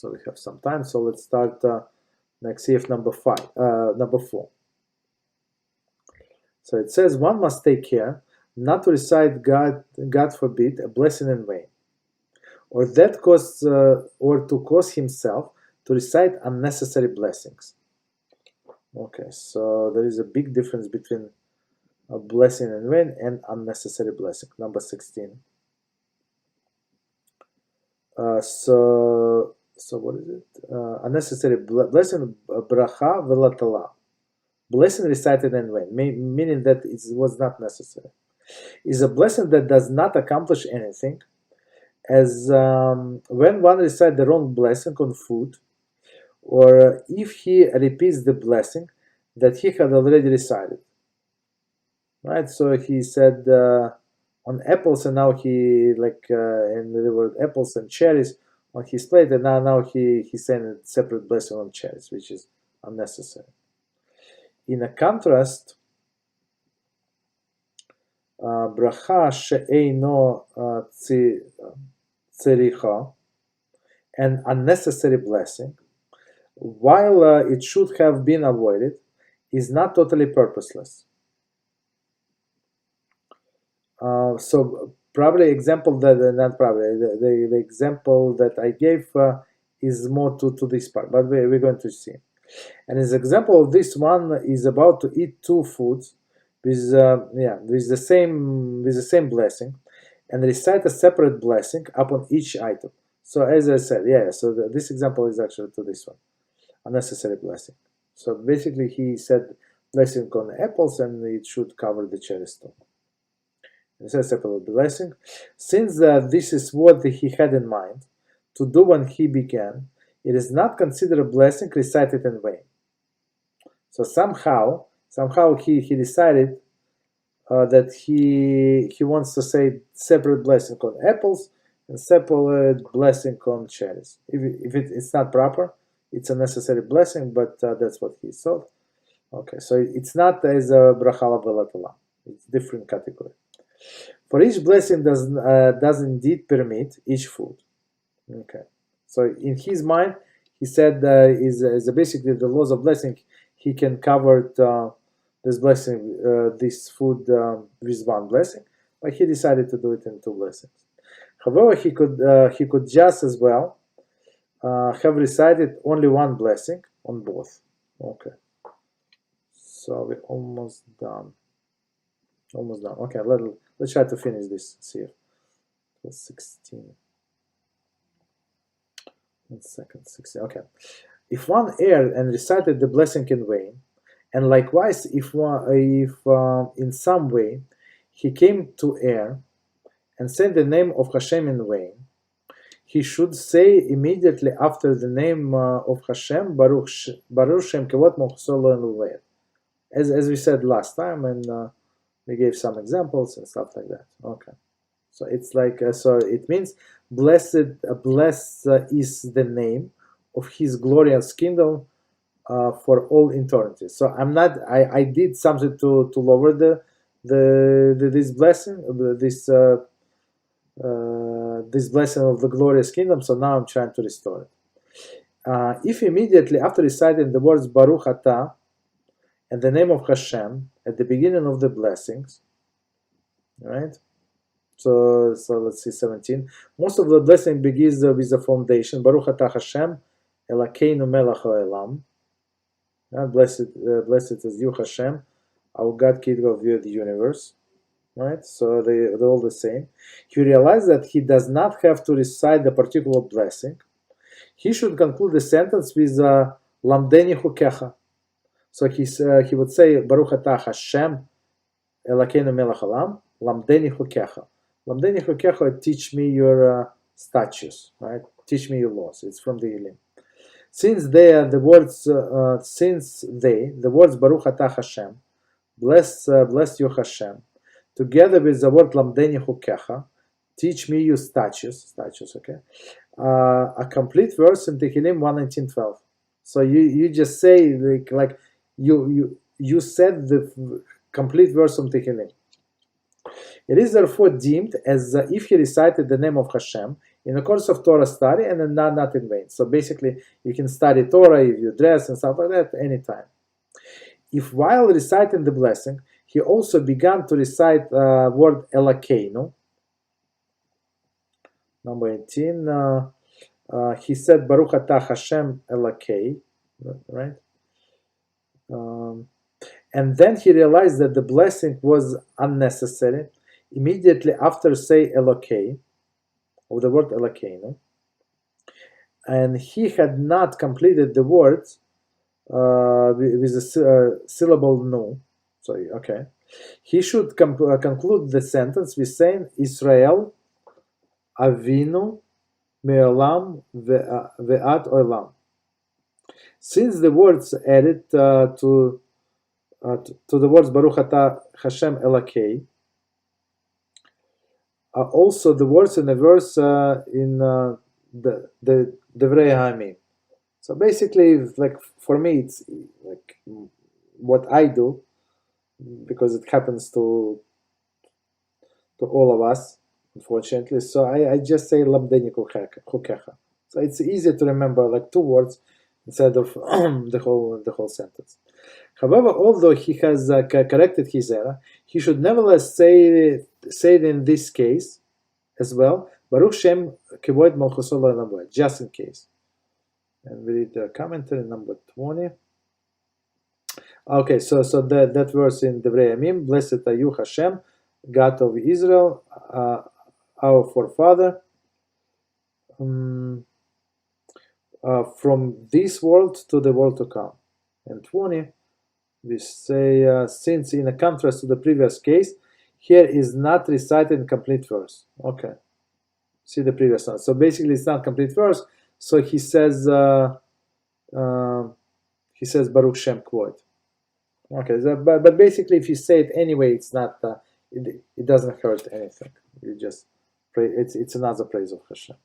So we have some time. So let's start next CF number 4. So it says one must take care not to recite God forbid, a blessing in vain, or to cause himself to recite unnecessary blessings. Okay, so there is a big difference between a blessing in vain and unnecessary blessing. Number 16. So what is it? Unnecessary blessing, bracha velatala. Blessing recited in vain, meaning that it was not necessary, is a blessing that does not accomplish anything, as when one recites the wrong blessing on food, or if he repeats the blessing that he had already recited. Right? So he said on apples, and now he and there were apples and cherries on his plate, and now he's saying a separate blessing on cherries, which is unnecessary. In a contrast, bracha she'eino tzericha, an unnecessary blessing, while it should have been avoided, is not totally purposeless. So probably example that not probably the example that I gave is more to this part, but we're going to see. And his example of this one is about to eat two foods with the same blessing, and recite a separate blessing upon each item. So as I said, so this example is actually to this one, unnecessary blessing. So basically he said blessing on apples, and it should cover the cherries too. It says separate blessing. Since this is what he had in mind to do when he began, it is not considered a blessing recited in vain. So somehow he decided that he wants to say separate blessing on apples and separate blessing on cherries. If it's not proper, it's a necessary blessing, but that's what he thought. Okay, so it's not as a bracha velatala. It's different category. For each blessing does indeed permit each food. Okay, so in his mind, he said is basically the laws of blessing. He can cover this blessing, this food with one blessing, but he decided to do it in two blessings. However, he could just as well have recited only one blessing on both. Okay, so we're almost done. Okay, let's try to finish this here. 16. 1 second, 16. Okay. If one erred and recited the blessing in vain, and likewise if in some way he came to err and said the name of HaShem in vain, he should say immediately after the name of HaShem, Baruch Shem Kevod Mochso Lo Enuveh. As we said last time, and we gave some examples and stuff like that. Okay, so it's like so it means blessed is the name of His glorious kingdom for all eternity. So I did something to lower this blessing, this blessing of the glorious kingdom. So now I'm trying to restore it. If immediately after reciting the words Baruch Atah and the name of HaShem at the beginning of the blessings, right? So let's see 17. Most of the blessing begins with the foundation Baruch Atah HaShem Elokeinu Melech HaOlam. Blessed is you, HaShem, our God, King of the universe. Right? So they're all the same. He realized that he does not have to recite the particular blessing. He should conclude the sentence with Lamdeni Chukecha. So he would say Baruch Atah Hashem Elokeinu Melech HaOlam Lamdeni Chukecha. Lamdeni Chukecha, teach me your statutes, right? Teach me your laws. It's from the Elim. Since the words Baruch Atah Hashem, bless you Hashem, together with the word Lamdeni Chukecha, teach me your statutes, okay? A complete verse in Tehillim 119:12. So you just say like you said the complete verse from Tehillim. It is therefore deemed as if he recited the name of Hashem in the course of Torah study, and then not in vain. So basically, you can study Torah if you dress and stuff like that anytime. If while reciting the blessing, he also began to recite word Elokeinu, number 18, he said Baruch atah HaShem Elokei, right? And then he realized that the blessing was unnecessary. Immediately after say Elokei, of the word Elokeinu, and he had not completed the words with a syllable nu. Sorry, okay. He should conclude the sentence with saying Israel Avinu Me'olam Ve'ad Olam. Since the words added to the words Baruch atah Hashem Elokei, also the words in the verse in the Divrei HaMim. So basically, like for me, it's like what I do, because it happens to all of us, unfortunately. So I just say Lamdeni Chukecha. So it's easier to remember like two words instead of the whole sentence. However, although he has corrected his error, he should nevertheless say it in this case as well. Baruch Shem Kevod Malchuso Lo Yalaboed, just in case. And we read the commentary number 20. Okay, so that verse in Divrei Yamim, blessed are you, Hashem, God of Israel, our forefather, from this world to the world to come. And 20, we say, since in a contrast to the previous case, here is not recited in complete verse. Okay, see the previous one. So basically, it's not complete verse. So he says Baruch Shem Kvod. Okay, but basically, if you say it anyway, it's not. It doesn't hurt anything. You just pray. It's another praise of Hashem.